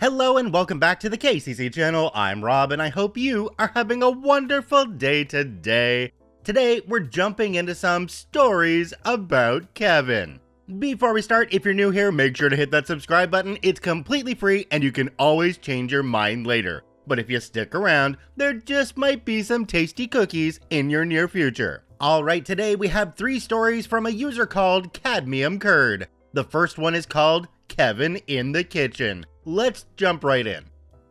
Hello and welcome back to the KCC channel. I'm Rob and I hope you are having a wonderful day today. Today we're jumping into some stories about Kevin. Before we start, if you're new here, make sure to hit that subscribe button. It's completely free and you can always change your mind later. But if you stick around, there just might be some tasty cookies in your near future. Alright, today we have 3 stories from a user called Cadmium Curd. The first one is called Kevin in the Kitchen. Let's jump right in.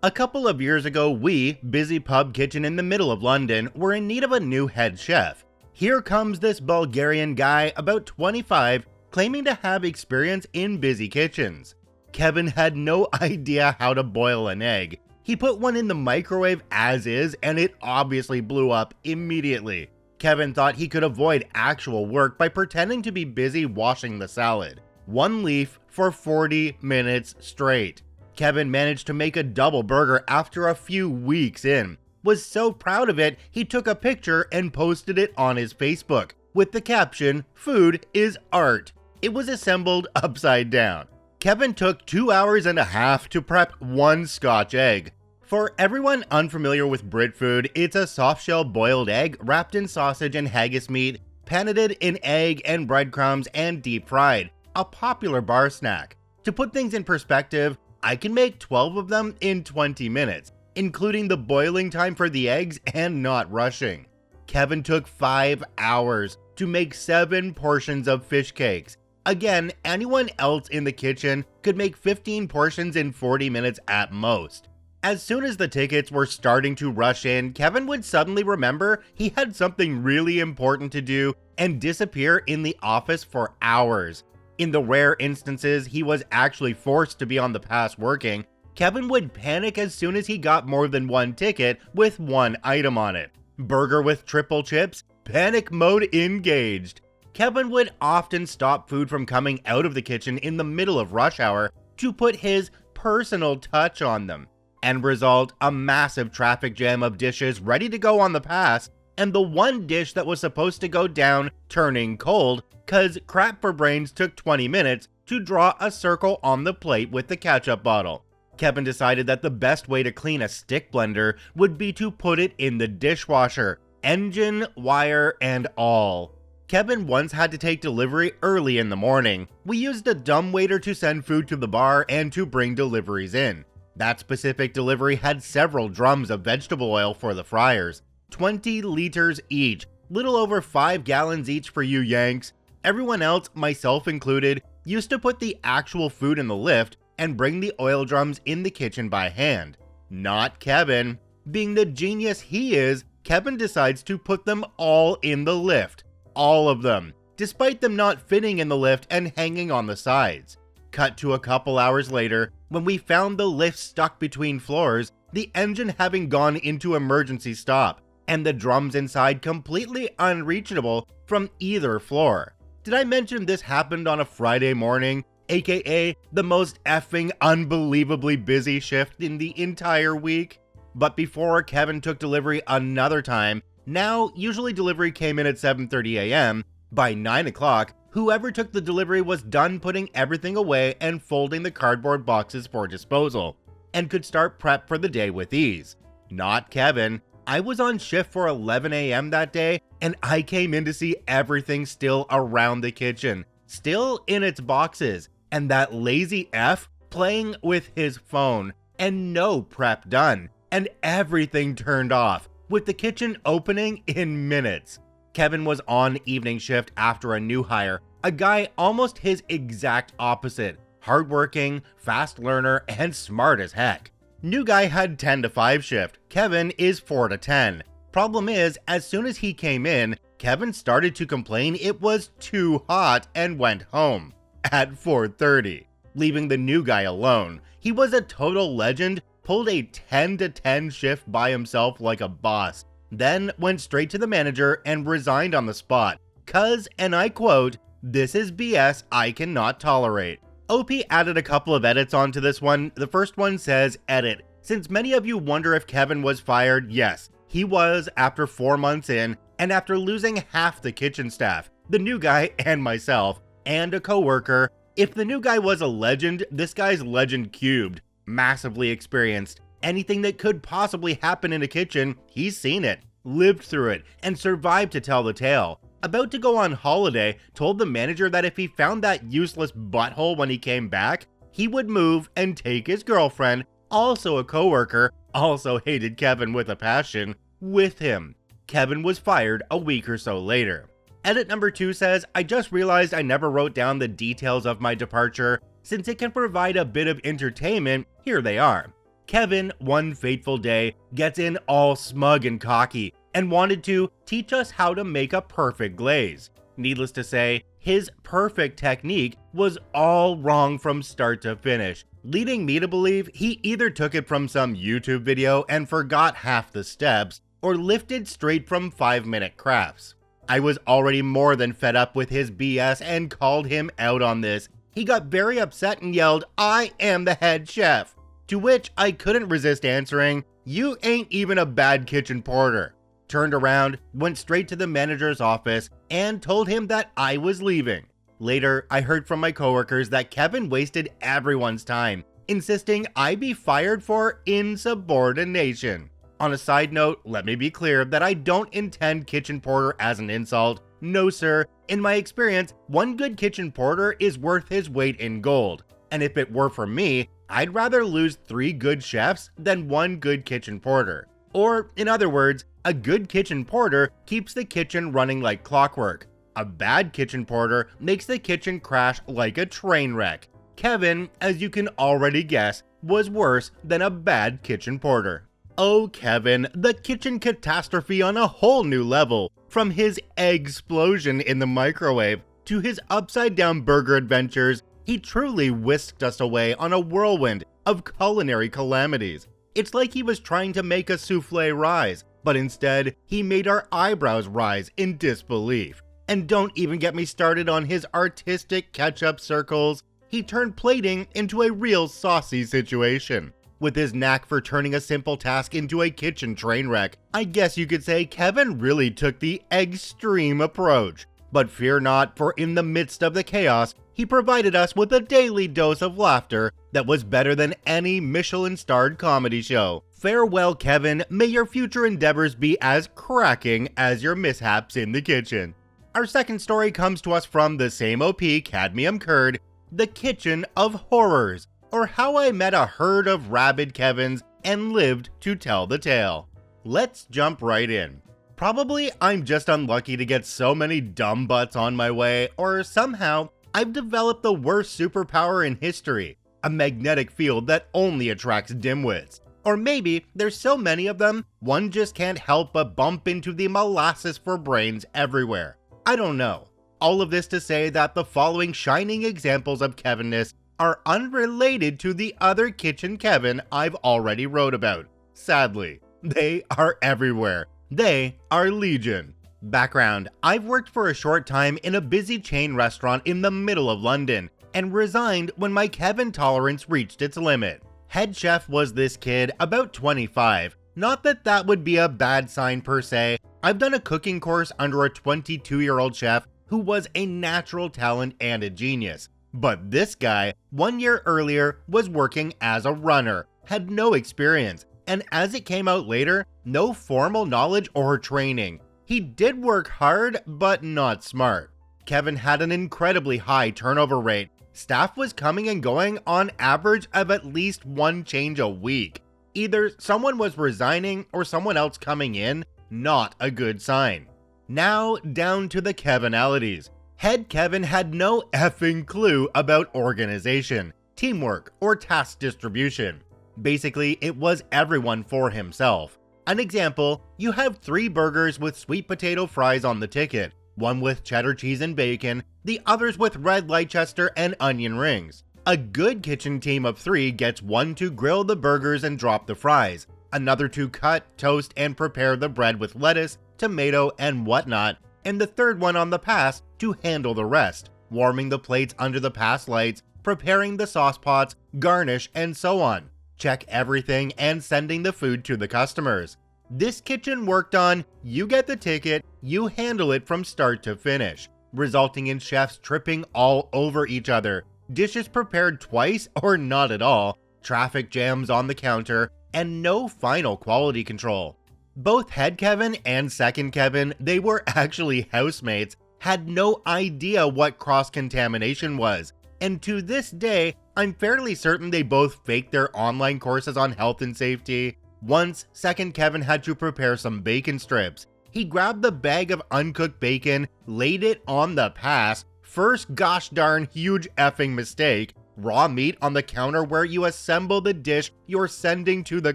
A couple of years ago, we, busy pub kitchen in the middle of London, were in need of a new head chef. Here comes this Bulgarian guy, about 25, claiming to have experience in busy kitchens. Kevin had no idea how to boil an egg. He put one in the microwave as is, and it obviously blew up immediately. Kevin thought he could avoid actual work by pretending to be busy washing the salad. 1 leaf for 40 minutes straight. Kevin managed to make a double burger after a few weeks in. Was so proud of it, he took a picture and posted it on his Facebook with the caption, "Food is art." It was assembled upside down. Kevin took 2 hours and a half to prep 1 Scotch egg. For everyone unfamiliar with Brit food, it's a soft-shell boiled egg wrapped in sausage and haggis meat, panettted in egg and breadcrumbs and deep fried, a popular bar snack. To put things in perspective, I can make 12 of them in 20 minutes, including the boiling time for the eggs and not rushing. Kevin took 5 hours to make 7 portions of fish cakes. Again, anyone else in the kitchen could make 15 portions in 40 minutes at most. As soon as the tickets were starting to rush in, Kevin would suddenly remember he had something really important to do and disappear in the office for hours. In the rare instances he was actually forced to be on the pass working, Kevin would panic as soon as he got more than 1 ticket with 1 item on it. Burger with triple chips? Panic mode engaged. Kevin would often stop food from coming out of the kitchen in the middle of rush hour to put his personal touch on them. End result, a massive traffic jam of dishes ready to go on the pass, and the 1 dish that was supposed to go down turning cold cause Crap for Brains took 20 minutes to draw a circle on the plate with the ketchup bottle. Kevin decided that the best way to clean a stick blender would be to put it in the dishwasher, engine, wire, and all. Kevin once had to take delivery early in the morning. We used a dumbwaiter to send food to the bar and to bring deliveries in. That specific delivery had several drums of vegetable oil for the fryers. 20 liters each, little over 5 gallons each for you Yanks. Everyone else, myself included, used to put the actual food in the lift and bring the oil drums in the kitchen by hand. Not Kevin. Being the genius he is, Kevin decides to put them all in the lift. All of them, despite them not fitting in the lift and hanging on the sides. Cut to a couple hours later, when we found the lift stuck between floors, the engine having gone into emergency stop, and the drums inside completely unreachable from either floor. Did I mention this happened on a Friday morning, aka the most effing unbelievably busy shift in the entire week? But before Kevin took delivery another time, now usually delivery came in at 7:30 a.m., by 9 o'clock, whoever took the delivery was done putting everything away and folding the cardboard boxes for disposal, and could start prep for the day with ease. Not Kevin. I was on shift for 11 a.m. that day, and I came in to see everything still around the kitchen, still in its boxes, and that lazy F playing with his phone, and no prep done, and everything turned off, with the kitchen opening in minutes. Kevin was on evening shift after a new hire, a guy almost his exact opposite, hardworking, fast learner, and smart as heck. New guy had 10 to 5 shift, Kevin is 4 to 10. Problem is, as soon as he came in, Kevin started to complain it was too hot and went home at 4:30, leaving the new guy alone. He was a total legend, pulled a 10 to 10 shift by himself like a boss, then went straight to the manager and resigned on the spot, cause, and I quote, "This is BS I cannot tolerate." OP added a couple of edits onto this one. The first one says, edit. Since many of you wonder if Kevin was fired, yes, he was after 4 months in, and after losing half the kitchen staff, the new guy and myself, and a coworker. If the new guy was a legend, this guy's legend cubed. Massively experienced. Anything that could possibly happen in a kitchen, he's seen it, lived through it, and survived to tell the tale. About to go on holiday, told the manager that if he found that useless butthole when he came back, he would move and take his girlfriend, also a coworker, also hated Kevin with a passion, with him. Kevin was fired a week or so later. Edit number 2 says, I just realized I never wrote down the details of my departure. Since it can provide a bit of entertainment, here they are. Kevin, one fateful day, gets in all smug and cocky and wanted to teach us how to make a perfect glaze. Needless to say, his perfect technique was all wrong from start to finish, leading me to believe he either took it from some YouTube video and forgot half the steps, or lifted straight from 5-minute crafts. I was already more than fed up with his BS and called him out on this. He got very upset and yelled, I am the head chef. To which I couldn't resist answering, you ain't even a bad kitchen porter. Turned around, went straight to the manager's office, and told him that I was leaving. Later, I heard from my coworkers that Kevin wasted everyone's time, insisting I be fired for insubordination. On a side note, let me be clear that I don't intend kitchen porter as an insult. No sir, in my experience, one good kitchen porter is worth his weight in gold. And if it were for me, I'd rather lose 3 good chefs than 1 good kitchen porter. Or, in other words, a good kitchen porter keeps the kitchen running like clockwork. A bad kitchen porter makes the kitchen crash like a train wreck. Kevin, as you can already guess, was worse than a bad kitchen porter. Oh Kevin, the kitchen catastrophe on a whole new level. From his egg-splosion in the microwave to his upside-down burger adventures, he truly whisked us away on a whirlwind of culinary calamities. It's like he was trying to make a souffle rise, but instead, he made our eyebrows rise in disbelief. And don't even get me started on his artistic catch-up circles. He turned plating into a real saucy situation. With his knack for turning a simple task into a kitchen train wreck, I guess you could say Kevin really took the extreme approach. But fear not, for in the midst of the chaos, he provided us with a daily dose of laughter that was better than any Michelin-starred comedy show. Farewell, Kevin. May your future endeavors be as cracking as your mishaps in the kitchen. Our second story comes to us from the same OP, Cadmium Curd, The Kitchen of Horrors, or How I Met a Herd of Rabid Kevins and Lived to Tell the Tale. Let's jump right in. Probably I'm just unlucky to get so many dumb butts on my way, or somehow I've developed the worst superpower in history, a magnetic field that only attracts dimwits. Or maybe there's so many of them, one just can't help but bump into the molasses for brains everywhere. I don't know. All of this to say that the following shining examples of Kevinness are unrelated to the other kitchen Kevin I've already wrote about. Sadly, they are everywhere. They are legion. Background: I've worked for a short time in a busy chain restaurant in the middle of London, and resigned when my Kevin tolerance reached its limit. Head chef was this kid, about 25. Not that that would be a bad sign per se. I've done a cooking course under a 22-year-old chef who was a natural talent and a genius. But this guy, 1 year earlier, was working as a runner, had no experience, and as it came out later, no formal knowledge or training. He did work hard, but not smart. Kevin had an incredibly high turnover rate. Staff was coming and going on average of at least 1 change a week. Either someone was resigning or someone else coming in, not a good sign. Now down to the Kevinalities. Head Kevin had no effing clue about organization, teamwork, or task distribution. Basically, it was everyone for himself. An example, you have 3 burgers with sweet potato fries on the ticket, one with cheddar cheese and bacon, the others with red Leicester and onion rings. A good kitchen team of 3 gets one to grill the burgers and drop the fries, another to cut, toast, and prepare the bread with lettuce, tomato, and whatnot, and the third one on the pass to handle the rest, warming the plates under the pass lights, preparing the sauce pots, garnish, and so on. Check everything and sending the food to the customers. This kitchen worked on, you get the ticket, you handle it from start to finish, resulting in chefs tripping all over each other, dishes prepared twice or not at all, traffic jams on the counter, and no final quality control. Both Head Kevin and Second Kevin, they were actually housemates, had no idea what cross-contamination was, and to this day, I'm fairly certain they both faked their online courses on health and safety. Once, Second Kevin had to prepare some bacon strips. He grabbed the bag of uncooked bacon, laid it on the pass, first gosh darn huge effing mistake, raw meat on the counter where you assemble the dish you're sending to the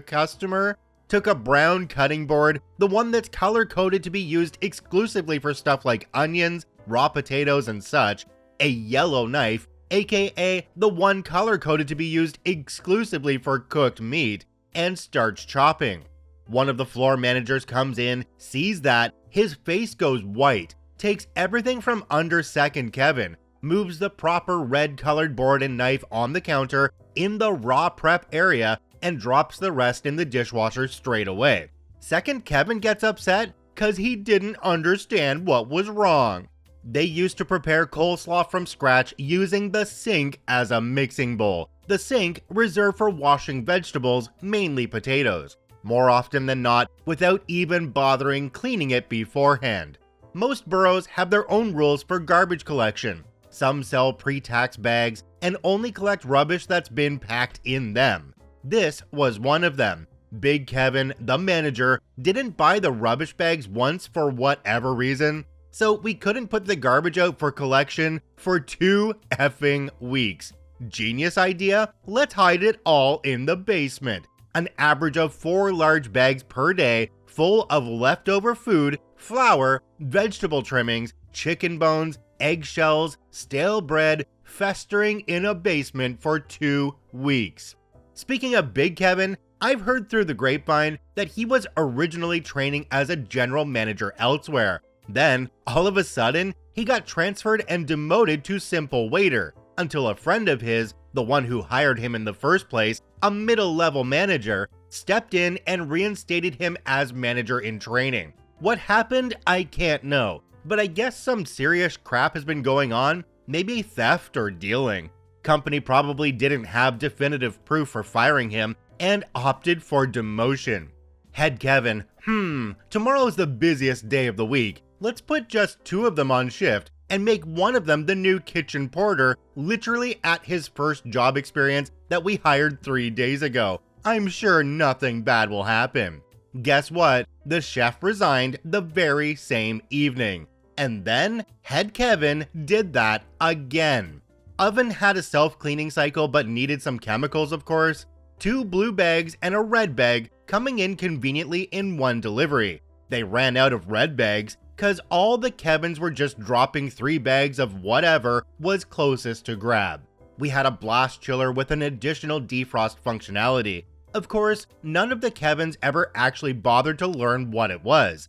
customer, took a brown cutting board, the one that's color-coded to be used exclusively for stuff like onions, raw potatoes, and such, a yellow knife, aka the one color-coded to be used exclusively for cooked meat, and starts chopping. One of the floor managers comes in, sees that, his face goes white, takes everything from under Second Kevin, moves the proper red-colored board and knife on the counter in the raw prep area, and drops the rest in the dishwasher straight away. Second Kevin gets upset because he didn't understand what was wrong. They used to prepare coleslaw from scratch using the sink as a mixing bowl. The sink reserved for washing vegetables, mainly potatoes, more often than not without even bothering cleaning it beforehand. Most boroughs have their own rules for garbage collection. Some sell pre-tax bags and only collect rubbish that's been packed in them. This was one of them. Big Kevin, the manager, didn't buy the rubbish bags once for whatever reason, so we couldn't put the garbage out for collection for 2 effing weeks. Genius idea? Let's hide it all in the basement. An average of 4 large bags per day full of leftover food, flour, vegetable trimmings, chicken bones, eggshells, stale bread, festering in a basement for 2 weeks. Speaking of Big Kevin, I've heard through the grapevine that he was originally training as a general manager elsewhere. Then, all of a sudden, he got transferred and demoted to simple waiter, until a friend of his, the one who hired him in the first place, a middle-level manager, stepped in and reinstated him as manager in training. What happened, I can't know, but I guess some serious crap has been going on, maybe theft or dealing. Company probably didn't have definitive proof for firing him and opted for demotion. Head Kevin, tomorrow's the busiest day of the week. Let's put just 2 of them on shift and make one of them the new kitchen porter, literally at his first job experience that we hired 3 days ago. I'm sure nothing bad will happen. Guess what? The chef resigned the very same evening. And then Head Kevin did that again. Oven had a self-cleaning cycle but needed some chemicals, of course. 2 blue bags and a red bag coming in conveniently in one delivery. They ran out of red bags because all the Kevins were just dropping 3 bags of whatever was closest to grab. We had a blast chiller with an additional defrost functionality. Of course, none of the Kevins ever actually bothered to learn what it was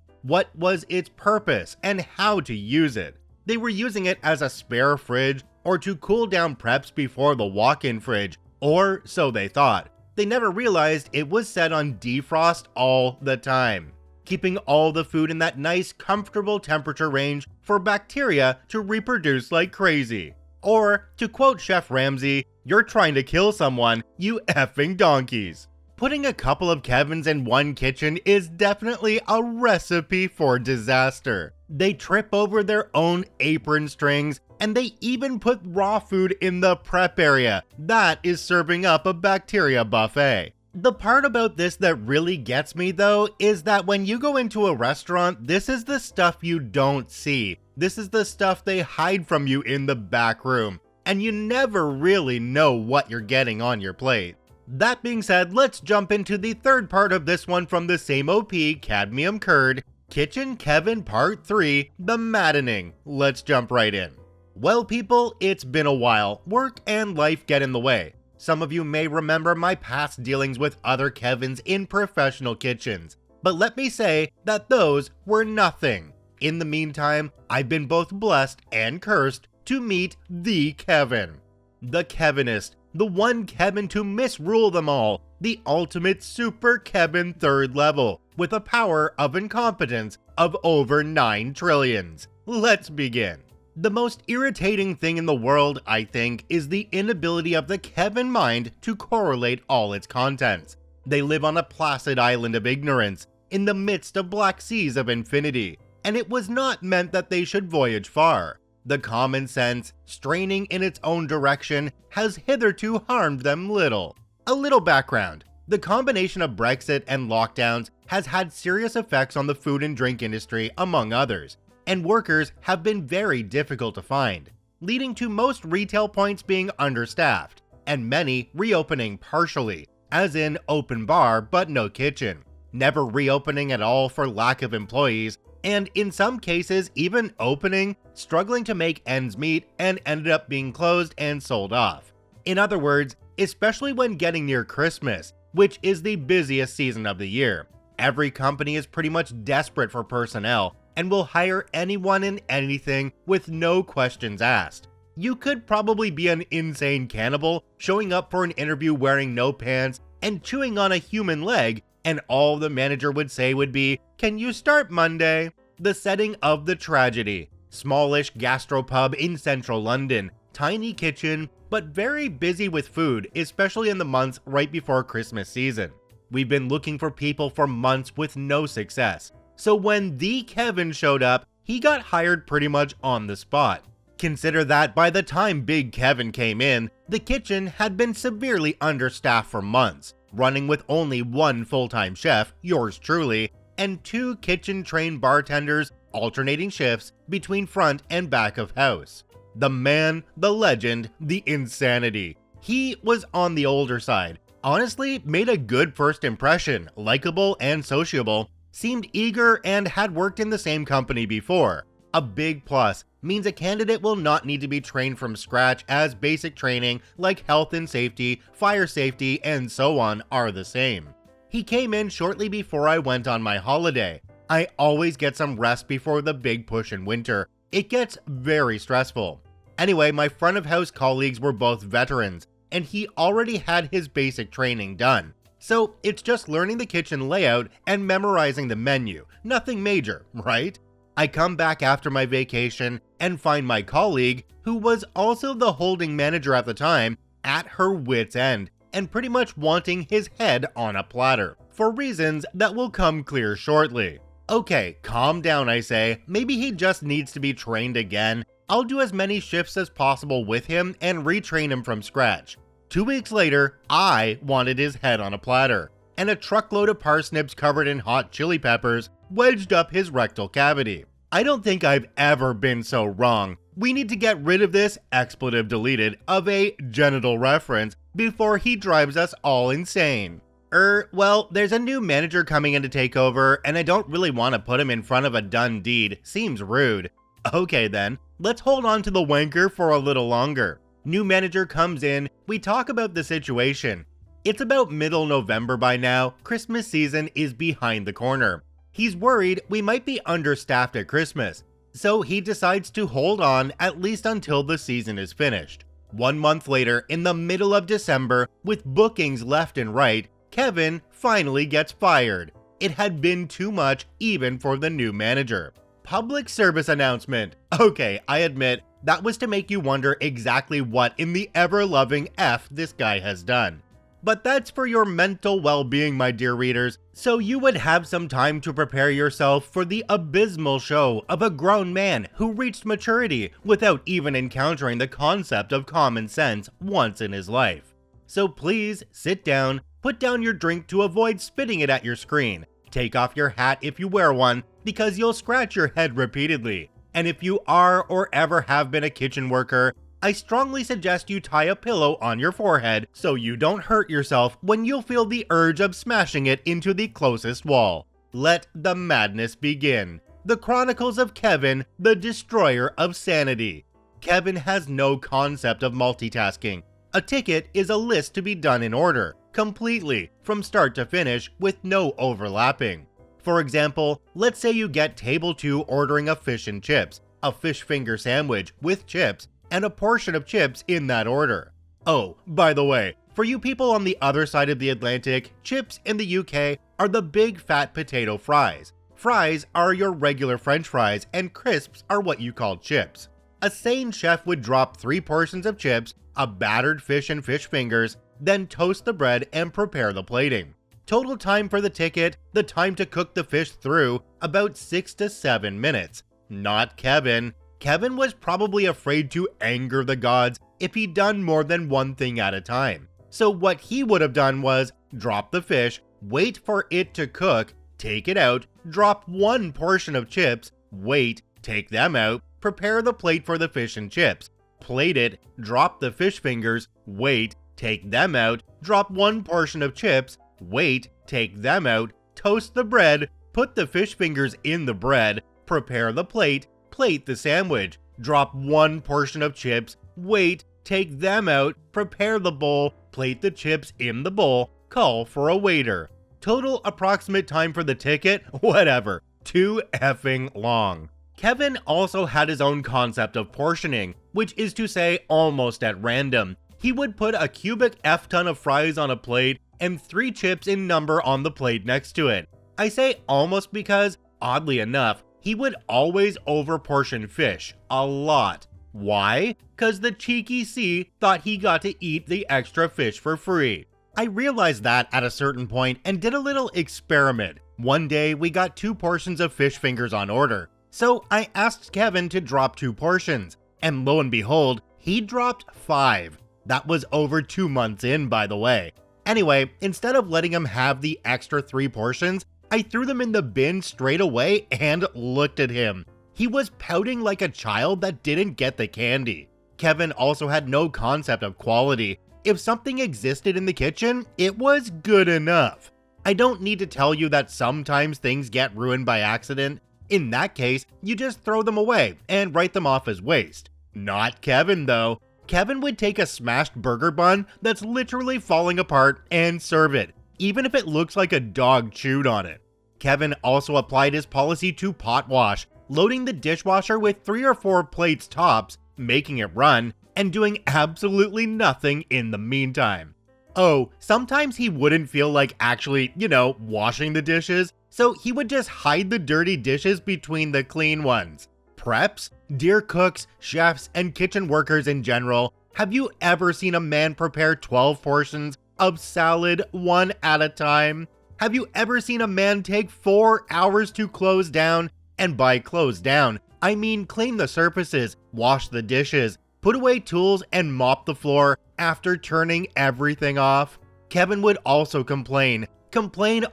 its purpose, and how to use it. They were using it as a spare fridge or to cool down preps before the walk-in fridge, or so they thought. They never realized it was set on defrost all the time, keeping all the food in that nice, comfortable temperature range for bacteria to reproduce like crazy. Or, to quote Chef Ramsay, "You're trying to kill someone, you effing donkeys." Putting a couple of Kevins in one kitchen is definitely a recipe for disaster. They trip over their own apron strings, and they even put raw food in the prep area. That is serving up a bacteria buffet. The part about this that really gets me though is that when you go into a restaurant, this is the stuff you don't see. This is the stuff they hide from you in the back room, and you never really know what you're getting on your plate. That being said, let's jump into the third part of this one from the same OP, Cadmium Curd, Kitchen Kevin Part 3, The Maddening. Let's jump right in. Well people, it's been a while. Work and life get in the way. Some of you may remember my past dealings with other Kevins in professional kitchens, but let me say that those were nothing. In the meantime, I've been both blessed and cursed to meet the Kevin. The Kevinist, the one Kevin to misrule them all, the ultimate super Kevin 3rd level, with a power of incompetence of over 9 trillions. Let's begin. The most irritating thing in the world, I think, is the inability of the Kevin mind to correlate all its contents. They live on a placid island of ignorance, in the midst of black seas of infinity, and it was not meant that they should voyage far. The common sense, straining in its own direction, has hitherto harmed them little. A little background. The combination of Brexit and lockdowns has had serious effects on the food and drink industry, among others, and workers have been very difficult to find, leading to most retail points being understaffed, and many reopening partially, as in open bar but no kitchen, never reopening at all for lack of employees, and in some cases even opening, struggling to make ends meet, and ended up being closed and sold off. In other words, especially when getting near Christmas, which is the busiest season of the year, every company is pretty much desperate for personnel and will hire anyone and anything with no questions asked. You could probably be an insane cannibal showing up for an interview wearing no pants and chewing on a human leg, and all the manager would say would be, "Can you start Monday?" The setting of the tragedy. Smallish gastropub in central London, tiny kitchen, but very busy with food, especially in the months right before Christmas season. We've been looking for people for months with no success. So when the Kevin showed up, he got hired pretty much on the spot. Consider that by the time Big Kevin came in, the kitchen had been severely understaffed for months, running with only one full-time chef, yours truly, and 2 kitchen-trained bartenders alternating shifts between front and back of house. The man, the legend, the insanity. He was on the older side. Honestly, made a good first impression, likable and sociable, seemed eager and had worked in the same company before. A big plus means a candidate will not need to be trained from scratch, as basic training like health and safety, fire safety, and so on are the same. He came in shortly before I went on my holiday. I always get some rest before the big push in winter. It gets very stressful. Anyway, my front of house colleagues were both veterans, and he already had his basic training done. So it's just learning the kitchen layout and memorizing the menu. Nothing major, right? I come back after my vacation and find my colleague, who was also the holding manager at the time, at her wit's end and pretty much wanting his head on a platter, for reasons that will come clear shortly. Okay, calm down, I say. Maybe he just needs to be trained again. I'll do as many shifts as possible with him and retrain him from scratch. 2 weeks later, I wanted his head on a platter, and a truckload of parsnips covered in hot chili peppers wedged up his rectal cavity. I don't think I've ever been so wrong. We need to get rid of this, expletive deleted, of a genital reference before he drives us all insane. Well, there's a new manager coming in to take over, and I don't really want to put him in front of a done deed. Seems rude. Okay then, let's hold on to the wanker for a little longer. New manager comes in, we talk about the situation. It's about middle November by now, Christmas season is behind the corner. He's worried we might be understaffed at Christmas, so he decides to hold on at least until the season is finished. 1 month later, in the middle of December, with bookings left and right, Kevin finally gets fired. It had been too much even for the new manager. Public service announcement. Okay, I admit, that was to make you wonder exactly what in the ever-loving F this guy has done. But that's for your mental well-being, my dear readers, so you would have some time to prepare yourself for the abysmal show of a grown man who reached maturity without even encountering the concept of common sense once in his life. So please sit down, put down your drink to avoid spitting it at your screen, take off your hat if you wear one because you'll scratch your head repeatedly, and if you are or ever have been a kitchen worker, I strongly suggest you tie a pillow on your forehead so you don't hurt yourself when you'll feel the urge of smashing it into the closest wall. Let the madness begin. The Chronicles of Kevin, the Destroyer of Sanity. Kevin has no concept of multitasking. A ticket is a list to be done in order, completely, from start to finish, with no overlapping. For example, let's say you get table 2 ordering a fish and chips, a fish finger sandwich with chips, and a portion of chips in that order. Oh, by the way, for you people on the other side of the Atlantic, chips in the UK are the big fat potato fries. Fries are your regular French fries, and crisps are what you call chips. A sane chef would drop 3 portions of chips, a battered fish and fish fingers, then toast the bread and prepare the plating. Total time for the ticket, the time to cook the fish through, about 6 to 7 minutes. Not Kevin. Kevin was probably afraid to anger the gods if he'd done more than one thing at a time. So what he would have done was drop the fish, wait for it to cook, take it out, drop 1 portion of chips, wait, take them out, prepare the plate for the fish and chips, plate it, drop the fish fingers, wait, take them out, drop 1 portion of chips, wait, take them out, toast the bread, put the fish fingers in the bread, prepare the plate, plate the sandwich, drop 1 portion of chips, wait, take them out, prepare the bowl, plate the chips in the bowl, call for a waiter. Total approximate time for the ticket, whatever, too effing long. Kevin also had his own concept of portioning, which is to say almost at random. He would put a cubic F-ton of fries on a plate and 3 chips in number on the plate next to it. I say almost because, oddly enough, he would always over-portion fish, a lot. Why? Cause the cheeky C thought he got to eat the extra fish for free. I realized that at a certain point and did a little experiment. One day we got 2 portions of fish fingers on order. So I asked Kevin to drop 2 portions, and lo and behold, he dropped 5. That was over 2 months in, by the way. Anyway, instead of letting him have the extra 3 portions, I threw them in the bin straight away and looked at him. He was pouting like a child that didn't get the candy. Kevin also had no concept of quality. If something existed in the kitchen, it was good enough. I don't need to tell you that sometimes things get ruined by accident. In that case, you just throw them away and write them off as waste. Not Kevin though. Kevin would take a smashed burger bun that's literally falling apart and serve it, even if it looks like a dog chewed on it. Kevin also applied his policy to pot wash, loading the dishwasher with 3 or 4 plates tops, making it run, and doing absolutely nothing in the meantime. Oh, sometimes he wouldn't feel like actually, washing the dishes, so he would just hide the dirty dishes between the clean ones. Preps? Dear cooks, chefs, and kitchen workers in general, have you ever seen a man prepare 12 portions of salad one at a time? Have you ever seen a man take 4 hours to close down? And by close down, I mean clean the surfaces, wash the dishes, put away tools, and mop the floor after turning everything off? Kevin would also complain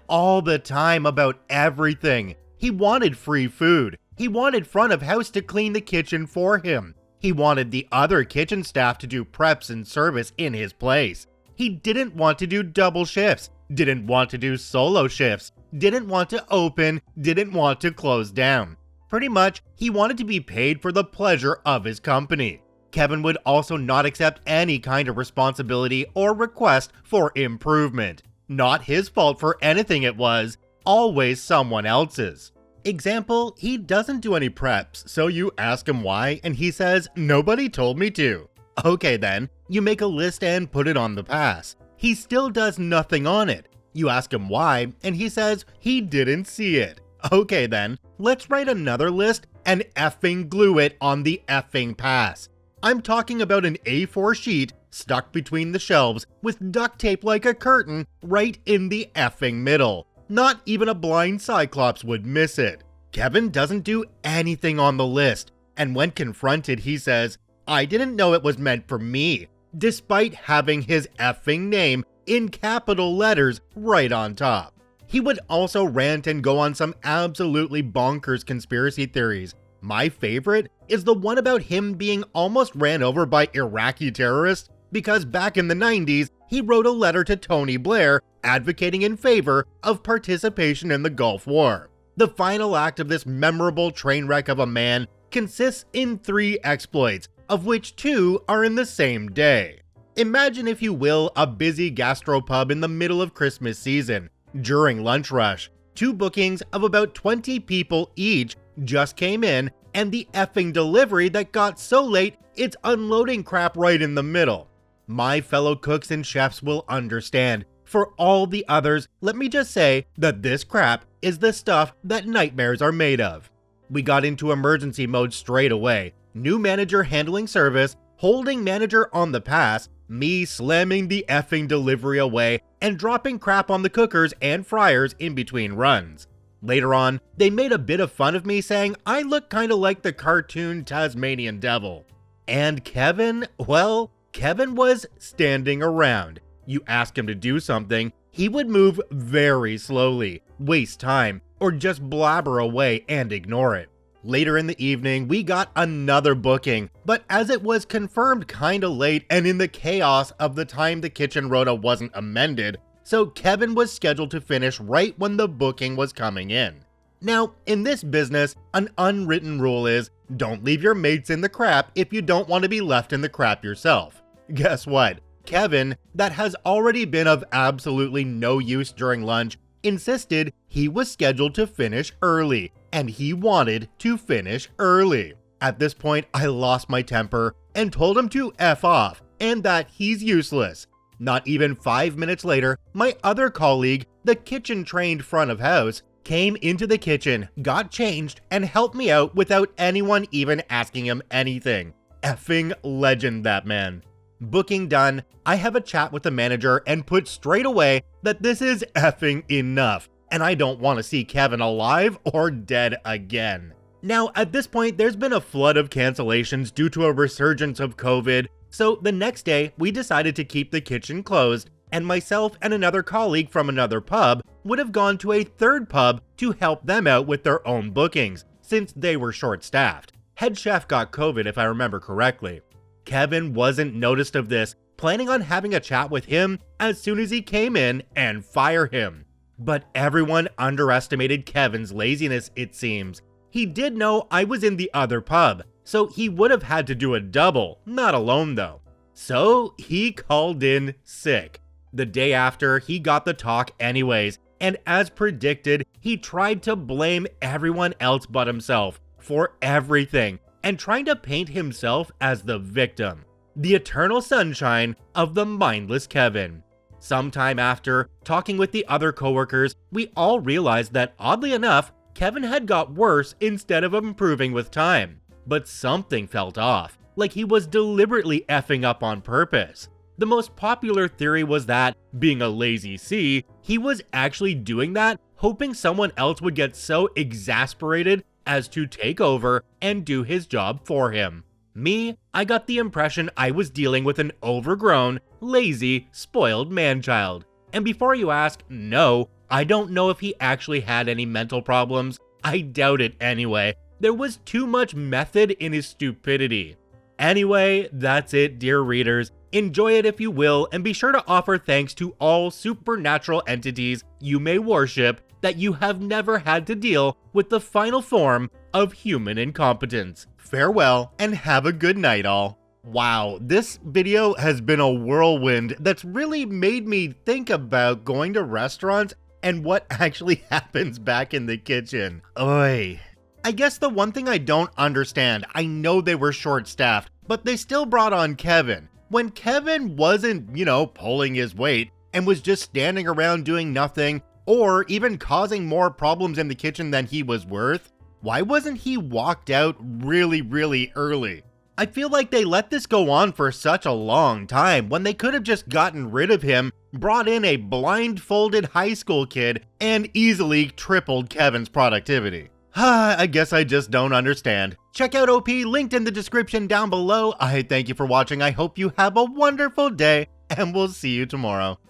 all the time about everything. He wanted free food. He wanted front of house to clean the kitchen for him. He wanted the other kitchen staff to do preps and service in his place. He didn't want to do double shifts, didn't want to do solo shifts, didn't want to open, didn't want to close down. Pretty much, he wanted to be paid for the pleasure of his company. Kevin would also not accept any kind of responsibility or request for improvement. Not his fault for anything it was, always someone else's. Example, he doesn't do any preps, so you ask him why, and he says, "Nobody told me to." Okay then, you make a list and put it on the pass. He still does nothing on it. You ask him why, and he says he didn't see it. Okay then, let's write another list and effing glue it on the effing pass. I'm talking about an A4 sheet stuck between the shelves with duct tape like a curtain right in the effing middle. Not even a blind cyclops would miss it. Kevin doesn't do anything on the list, and when confronted he says, "I didn't know it was meant for me," despite having his effing name in capital letters right on top. He would also rant and go on some absolutely bonkers conspiracy theories. My favorite is the one about him being almost ran over by Iraqi terrorists because back in the 90s, he wrote a letter to Tony Blair advocating in favor of participation in the Gulf War. The final act of this memorable train wreck of a man consists in 3 exploits, of which 2 are in the same day. Imagine, if you will, a busy gastropub in the middle of Christmas season. During lunch rush, 2 bookings of about 20 people each just came in, and the effing delivery that got so late it's unloading crap right in the middle. My fellow cooks and chefs will understand. For all the others, let me just say that this crap is the stuff that nightmares are made of. We got into emergency mode straight away. new manager handling service, holding manager on the pass, me slamming the effing delivery away, and dropping crap on the cookers and fryers in between runs. Later on, they made a bit of fun of me saying I look kinda like the cartoon Tasmanian Devil. And Kevin, well, Kevin was standing around. You ask him to do something, he would move very slowly, waste time, or just blabber away and ignore it. Later in the evening, we got another booking, but as it was confirmed kinda late and in the chaos of the time the kitchen rota wasn't amended, so Kevin was scheduled to finish right when the booking was coming in. Now, in this business, an unwritten rule is, don't leave your mates in the crap if you don't want to be left in the crap yourself. Guess what? Kevin, that has already been of absolutely no use during lunch, insisted he was scheduled to finish early, and he wanted to finish early. At this point, I lost my temper and told him to F off, and that he's useless. Not even 5 minutes later, my other colleague, the kitchen-trained front of house, came into the kitchen, got changed, and helped me out without anyone even asking him anything. Effing legend, that man. Booking done, I have a chat with the manager and put straight away that this is effing enough, and I don't want to see Kevin alive or dead again. Now, at this point, there's been a flood of cancellations due to a resurgence of COVID, so the next day, we decided to keep the kitchen closed, and myself and another colleague from another pub would have gone to a third pub to help them out with their own bookings, since they were short-staffed. Head chef got COVID if I remember correctly. Kevin wasn't noticed of this, planning on having a chat with him as soon as he came in and fire him. But everyone underestimated Kevin's laziness, it seems. He did know I was in the other pub, so he would have had to do a double, not alone though. So he called in sick. The day after, he got the talk anyways, and as predicted, he tried to blame everyone else but himself for everything, and trying to paint himself as the victim, the eternal sunshine of the mindless Kevin. Sometime after, talking with the other coworkers, we all realized that oddly enough, Kevin had got worse instead of improving with time. But something felt off, like he was deliberately effing up on purpose. The most popular theory was that, being a lazy C, he was actually doing that, hoping someone else would get so exasperated as to take over and do his job for him. Me, I got the impression I was dealing with an overgrown, lazy, spoiled man-child. And before you ask, no, I don't know if he actually had any mental problems. I doubt it anyway. There was too much method in his stupidity. Anyway, that's it, dear readers. Enjoy it if you will, and be sure to offer thanks to all supernatural entities you may worship that you have never had to deal with the final form of human incompetence. Farewell, and have a good night, all. Wow, this video has been a whirlwind that's really made me think about going to restaurants and what actually happens back in the kitchen. Oy. I guess the one thing I don't understand, I know they were short-staffed, but they still brought on Kevin. When Kevin wasn't, pulling his weight and was just standing around doing nothing, or even causing more problems in the kitchen than he was worth, why wasn't he walked out really early? I feel like they let this go on for such a long time when they could have just gotten rid of him, brought in a blindfolded high school kid, and easily tripled Kevin's productivity. I guess I just don't understand. Check out OP, linked in the description down below. I thank you for watching. I hope you have a wonderful day, and we'll see you tomorrow.